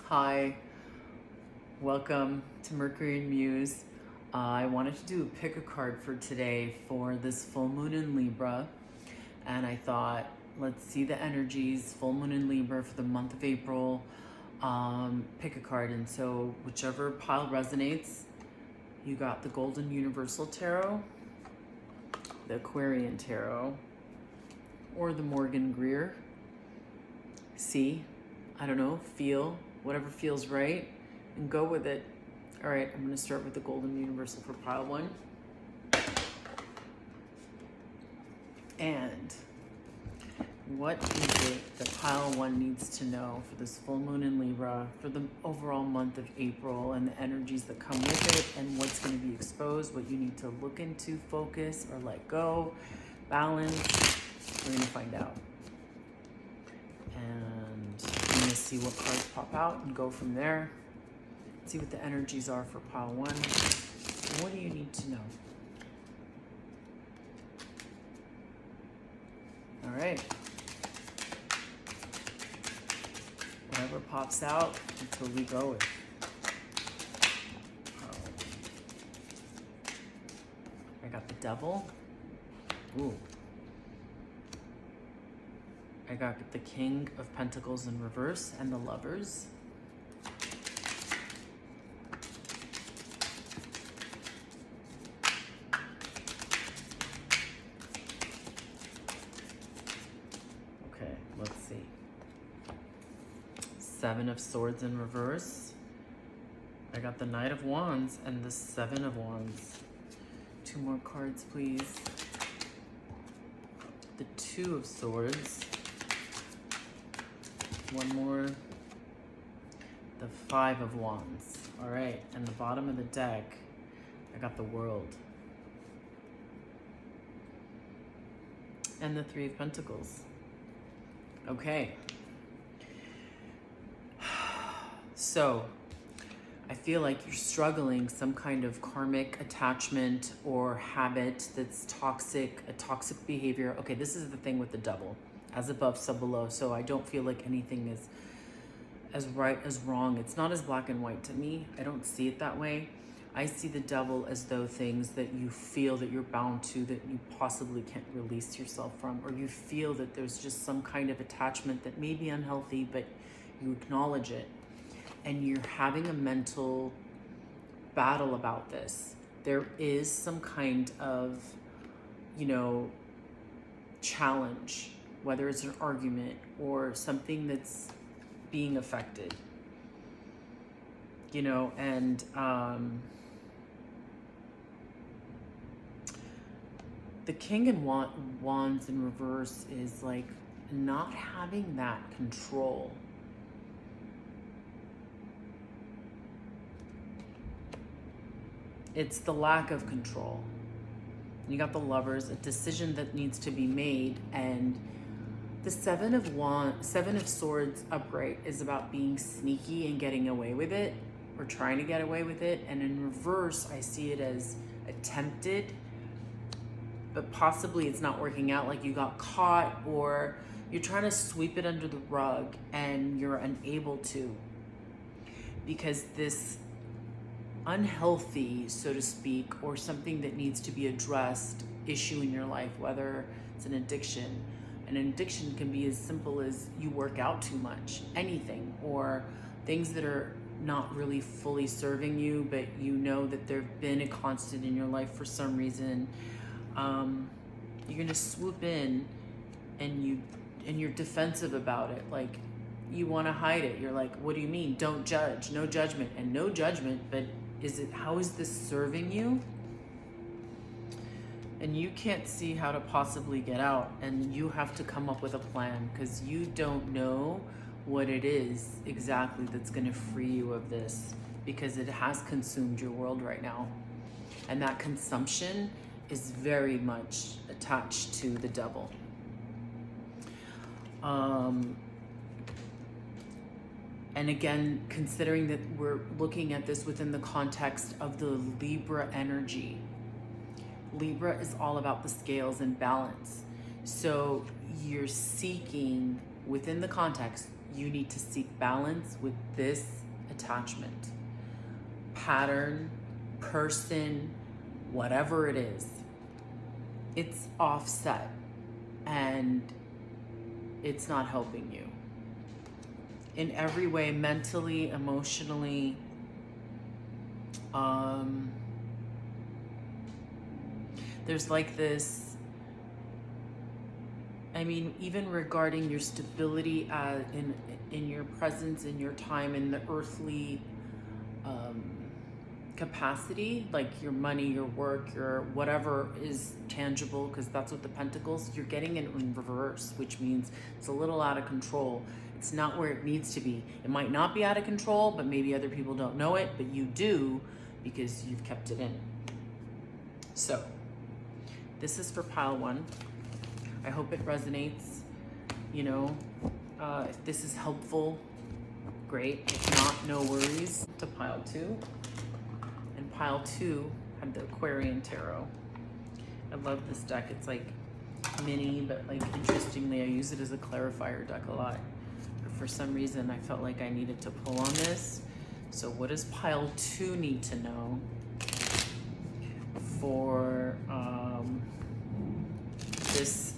Hi, welcome to mercuryinmuse. I wanted to do a pick a card for today for this full moon in Libra, and I thought, let's see the energies, full moon in Libra for the month of April. Pick a card, and so whichever pile resonates, you got the Golden Universal Tarot, the Aquarian Tarot, or the Morgan Greer. See, I don't know, feel, whatever feels right, and go with it. All right, I'm going to start with the Golden Universal for pile one. And what is it that pile one needs to know for this full moon in Libra, for the overall month of April, and the energies that come with it, and what's going to be exposed, what you need to look into, focus, or let go, balance? We're going to find out. And I'm going to see what cards pop out and go from there. See what the energies are for pile one. What do you need to know? All right. Whatever pops out until we go with. I got the Devil. Ooh. I got the King of Pentacles in reverse and the Lovers. Okay, let's see. Seven of Swords in reverse. I got the Knight of Wands and the Seven of Wands. Two more cards, please. The Two of Swords. One more. The Five of Wands. All right, and the bottom of the deck, I got the World. And the Three of Pentacles. Okay. So, I feel like you're struggling some kind of karmic attachment or habit that's toxic, a toxic behavior. Okay, this is the thing with the Devil. As above, so below. So I don't feel like anything is as right as wrong. It's not as black and white to me. I don't see it that way. I see the Devil as though things that you feel that you're bound to, that you possibly can't release yourself from, or you feel that there's just some kind of attachment that may be unhealthy, but you acknowledge it. And you're having a mental battle about this. There is some kind of, challenge, whether it's an argument or something that's being affected, and the King and Wands in reverse is like not having that control. It's the lack of control. You got the Lovers, a decision that needs to be made, and the Seven of Swords upright is about being sneaky and getting away with it, or trying to get away with it. And in reverse, I see it as attempted, but possibly it's not working out, like you got caught, or you're trying to sweep it under the rug and you're unable to, because this unhealthy, so to speak, or something that needs to be addressed issue in your life, whether it's an addiction. An addiction can be as simple as you work out too much, anything, or things that are not really fully serving you, but you know that they've been a constant in your life for some reason. You're gonna swoop in and you're defensive about it. Like, you wanna hide it. You're like, what do you mean? Don't judge, no judgment. And no judgment, but how is this serving you? And you can't see how to possibly get out, and you have to come up with a plan, because you don't know what it is exactly that's going to free you of this, because it has consumed your world right now. And that consumption is very much attached to the Devil. And again, considering that we're looking at this within the context of the Libra energy, Libra is all about the scales and balance. So you're seeking, within the context, you need to seek balance with this attachment, pattern, person, whatever it is. It's offset and it's not helping you in every way, mentally, emotionally. There's like this, I mean, even regarding your stability in your presence, in your time, in the earthly capacity, like your money, your work, your whatever is tangible, because that's what the Pentacles, you're getting it in reverse, which means it's a little out of control. It's not where it needs to be. It might not be out of control, but maybe other people don't know it, but you do because you've kept it in. So this is for pile 1. I hope it resonates. You know, if this is helpful, great. If not, no worries. To pile 2. And pile 2 had the Aquarian Tarot. I love this deck. It's like mini, but like interestingly, I use it as a clarifier deck a lot. But for some reason, I felt like I needed to pull on this. So what does pile 2 need to know for this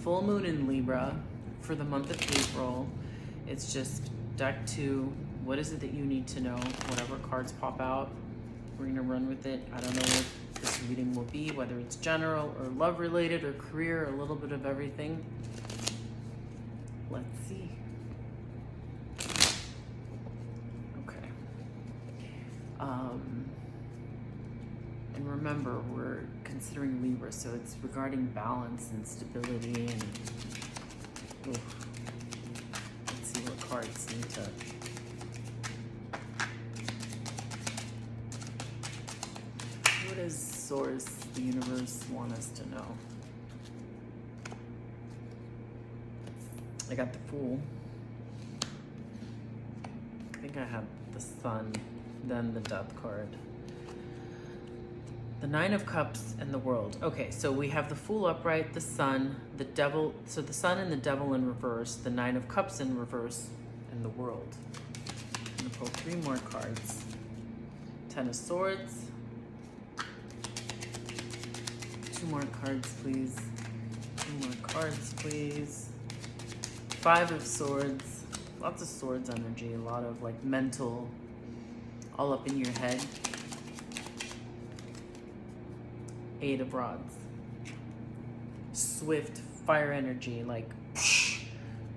full moon in Libra for the month of April? It's just deck 2. What is it that you need to know? Whatever cards pop out, we're gonna run with it. I don't know what this reading will be, whether it's general or love related or career, or a little bit of everything. Let's see. Okay. And remember, we're considering Libra, so it's regarding balance and stability and oof. Let's see what cards need to. What does Source, the universe, want us to know? I got the Fool. I think I have the Sun, then the Death card. The Nine of Cups and the World. Okay, so we have the Fool upright, the Sun, the Devil. So the Sun and the Devil in reverse, the Nine of Cups in reverse, and the World. I'm gonna pull 3 more cards. 10 of Swords. 2 more cards, please. 2 more cards, please. 5 of Swords. Lots of swords energy, a lot of like mental, all up in your head. 8 of Rods. Swift fire energy, like psh,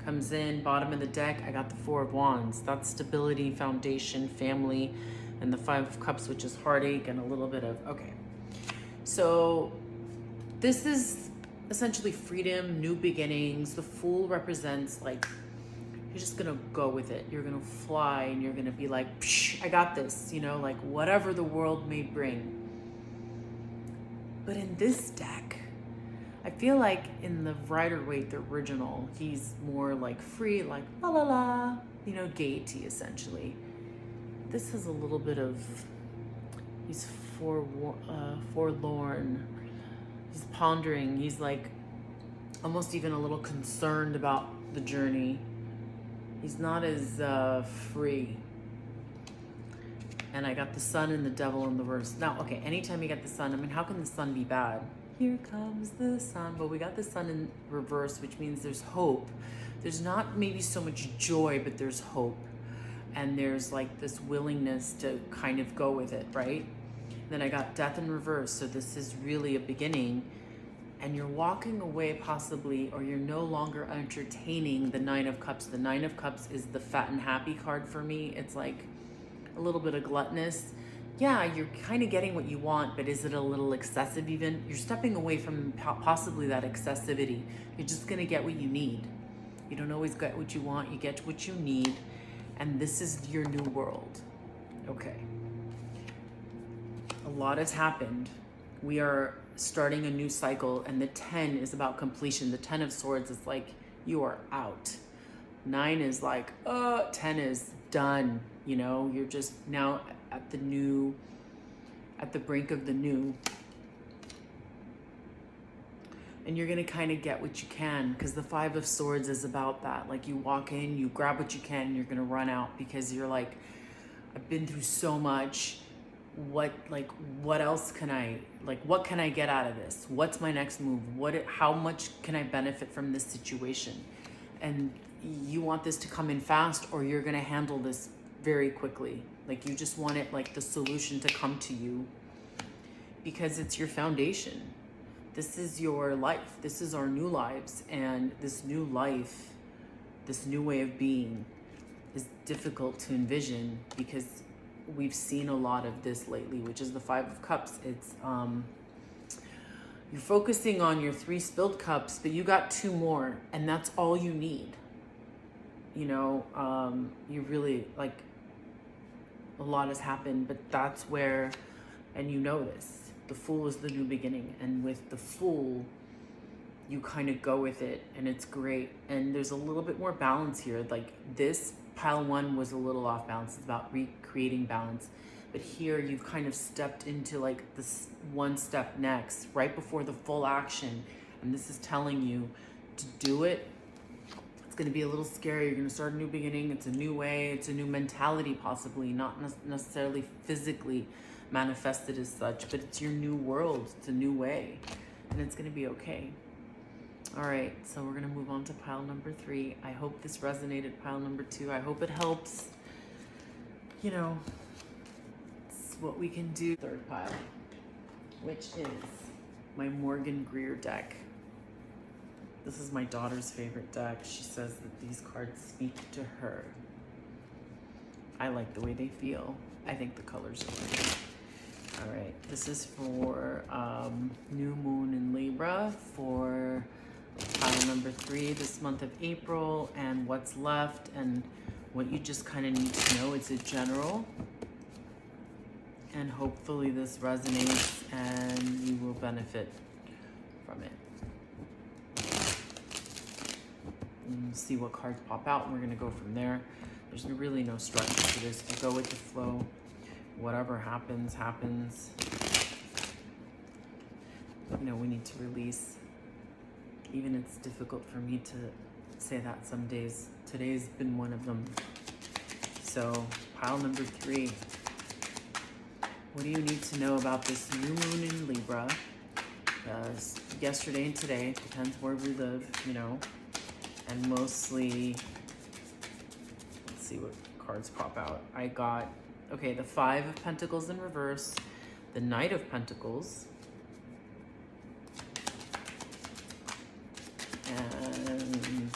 comes in. Bottom of the deck, I got the 4 of Wands. That's stability, foundation, family, and the 5 of Cups, which is heartache and a little bit of, okay. So this is essentially freedom, new beginnings. The Fool represents like, you're just gonna go with it. You're gonna fly and you're gonna be like, psh, I got this, you know, like whatever the world may bring. But in this deck, I feel like in the Rider-Waite, the original, he's more like free, like la la la, you know, gaiety essentially. This has a little bit of, he's forlorn, he's pondering, he's like almost even a little concerned about the journey. He's not as free. And I got the Sun and the Devil in the verse. Now, okay, anytime you get the Sun, I mean, how can the Sun be bad? Here comes the Sun. But we got the Sun in reverse, which means there's hope. There's not maybe so much joy, but there's hope. And there's like this willingness to kind of go with it, right? Then I got Death in reverse. So this is really a beginning. And you're walking away possibly, or you're no longer entertaining the Nine of Cups. The Nine of Cups is the fat and happy card for me. It's like a little bit of gluttonous. Yeah, you're kind of getting what you want, but is it a little excessive even? You're stepping away from possibly that excessivity. You're just gonna get what you need. You don't always get what you want, you get what you need. And this is your new world. Okay. A lot has happened. We are starting a new cycle, and the 10 is about completion. The 10 of Swords is like, you are out. 9 is like, 10 is done. You know, you're just now at the new, at the brink of the new. and you're gonna kind of get what you can, because the Five of Swords is about that. Like, you walk in, you grab what you can, and you're gonna run out, because you're like, I've been through so much. What else can what can I get out of this? What's my next move? How much can I benefit from this situation? And you want this to come in fast, or you're gonna handle this very quickly. Like, you just want it, like, the solution to come to you, because it's your foundation. This is your life. This is our new lives. And this new life, this new way of being, is difficult to envision, because we've seen a lot of this lately, which is the Five of Cups. It's you're focusing on your 3 spilled cups, but you got 2 more, and that's all you need. You know, you really, like, a lot has happened, but that's where, and you know this, the Fool is the new beginning. And with the Fool, you kind of go with it, and it's great. And there's a little bit more balance here. Like, this pile 1 was a little off balance. It's about recreating balance. But here you've kind of stepped into, like, this one step next, right before the full action. And this is telling you to do it. It's going to be a little scary. You're going to start a new beginning. It's a new way. It's a new mentality, possibly, not necessarily physically manifested as such, but it's your new world. It's a new way, and it's going to be okay. All right, so we're going to move on to pile number 3. I hope this resonated. Pile number 2, I hope it helps. You know, it's what we can do. Third pile, which is my Morgan Greer deck. This is my daughter's favorite deck. She says that these cards speak to her. I like the way they feel. I think the colors are right. All right, this is for new moon in Libra for pile number 3 this month of April, and what's left and what you just kind of need to know. It's a general, and hopefully this resonates and you will benefit from it. And see what cards pop out, and we're gonna go from there. There's really no structure to this. You go with the flow. Whatever happens, happens. You know, we need to release. Even it's difficult for me to say that some days. Today's been one of them. So, pile number 3. What do you need to know about this new moon in Libra? Yesterday and today, depends where we live, you know. And mostly, let's see what cards pop out. I got, okay, the 5 of Pentacles in reverse, the Knight of Pentacles, and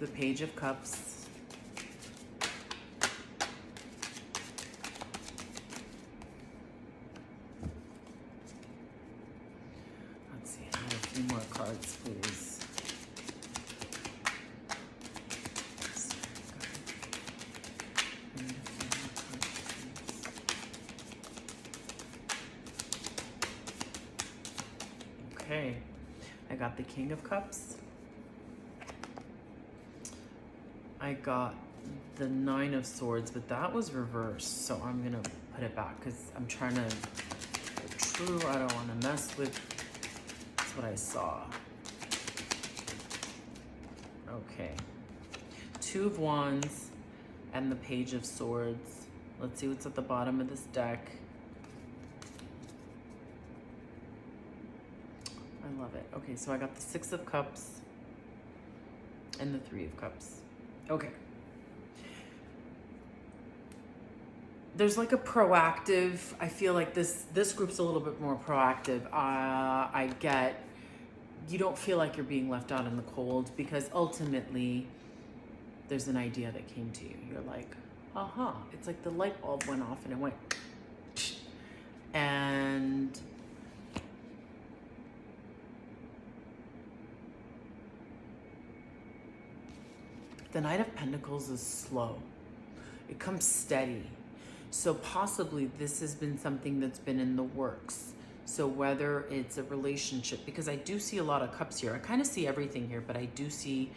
the Page of Cups, let's see, I have a few more cards, please. Okay, I got the King of Cups. I got the 9 of Swords, but that was reversed, so I'm gonna put it back because I'm trying to be true. I don't want to mess with. That's what I saw. Okay, 2 of Wands and the Page of Swords. Let's see what's at the bottom of this deck. I love it. Okay, so I got the 6 of Cups and the 3 of Cups. Okay. There's like a proactive, I feel like this group's a little bit more proactive. I get, you don't feel like you're being left out in the cold, because ultimately there's an idea that came to you. You're like, uh-huh. It's like the light bulb went off and it went, and the Knight of Pentacles is slow. It comes steady. So possibly this has been something that's been in the works. So whether it's a relationship, because I do see a lot of cups here. I kind of see everything here, but I do see,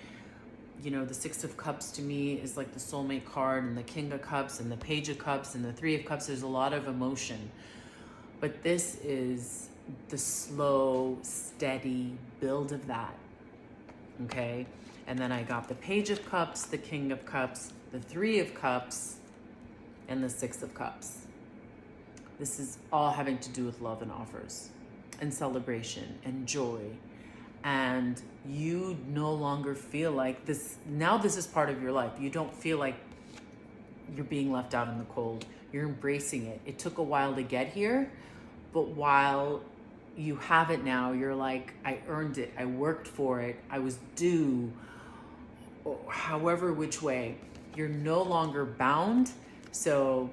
you know, the 6 of Cups to me is like the soulmate card, and the King of Cups and the Page of Cups and the 3 of Cups. There's a lot of emotion. But this is the slow, steady build of that. Okay? And then I got the Page of Cups, the King of Cups, the Three of Cups, and the Six of Cups. This is all having to do with love and offers and celebration and joy. And you no longer feel like this. Now this is part of your life. You don't feel like you're being left out in the cold. You're embracing it. It took a while to get here, but while you have it now, you're like, I earned it. I worked for it. I was due. However, which way. You're no longer bound. So,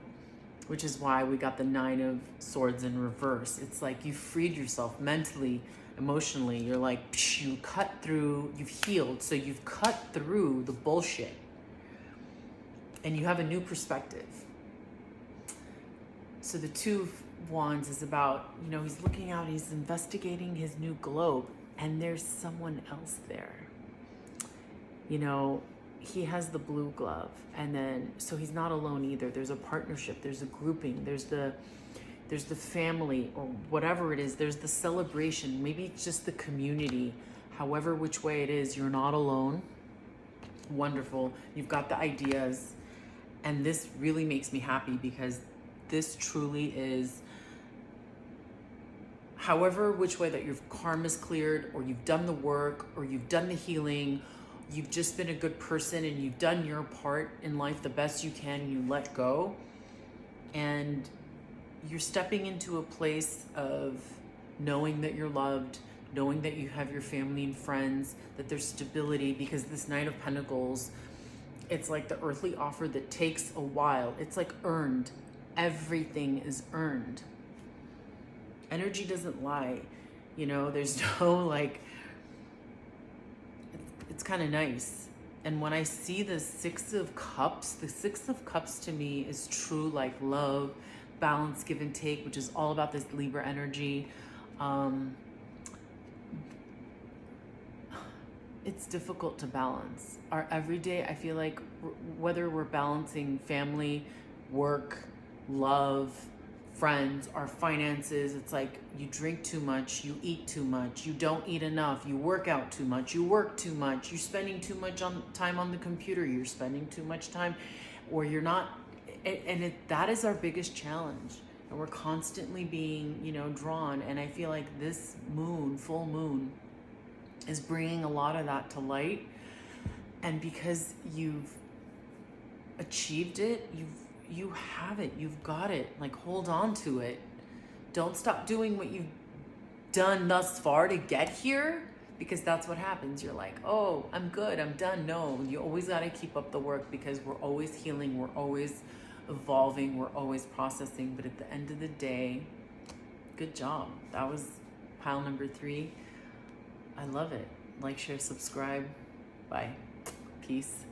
which is why we got the Nine of Swords in reverse. It's like you freed yourself mentally, emotionally. You're like, you cut through, you've healed. So you've cut through the bullshit. And you have a new perspective. So the Two of Wands is about, he's looking out, he's investigating his new globe, and there's someone else there. He has the blue glove, and then, so he's not alone either. There's a partnership, there's a grouping, there's the family, or whatever it is, there's the celebration, maybe it's just the community. However, which way it is, you're not alone. Wonderful. You've got the ideas, and this really makes me happy because this truly is, however which way that your karma's cleared, or you've done the work, or you've done the healing, you've just been a good person and you've done your part in life the best you can, you let go, and you're stepping into a place of knowing that you're loved, knowing that you have your family and friends, that there's stability, because this Knight of Pentacles, it's like the earthly offer that takes a while. It's like earned. Everything is earned. Energy doesn't lie. There's no it's kind of nice. And when I see the Six of Cups to me is true love, balance, give and take, which is all about this Libra energy. It's difficult to balance. Our everyday, I feel like whether we're balancing family, work, love, friends, our finances, it's like you drink too much, you eat too much, you don't eat enough, you work out too much, you work too much, you're spending too much time on the computer, you're spending too much time, or you're not, and that is our biggest challenge. And we're constantly being, drawn. And I feel like this full moon, is bringing a lot of that to light. And because you've achieved it, you have it, you've got it. Hold on to it. Don't stop doing what you've done thus far to get here, because that's what happens. You're like, oh, I'm good, I'm done. No, you always got to keep up the work, because we're always healing, we're always evolving, we're always processing. But at the end of the day, good job. That was pile number 3. I love it. Like, share, subscribe. Bye. Peace.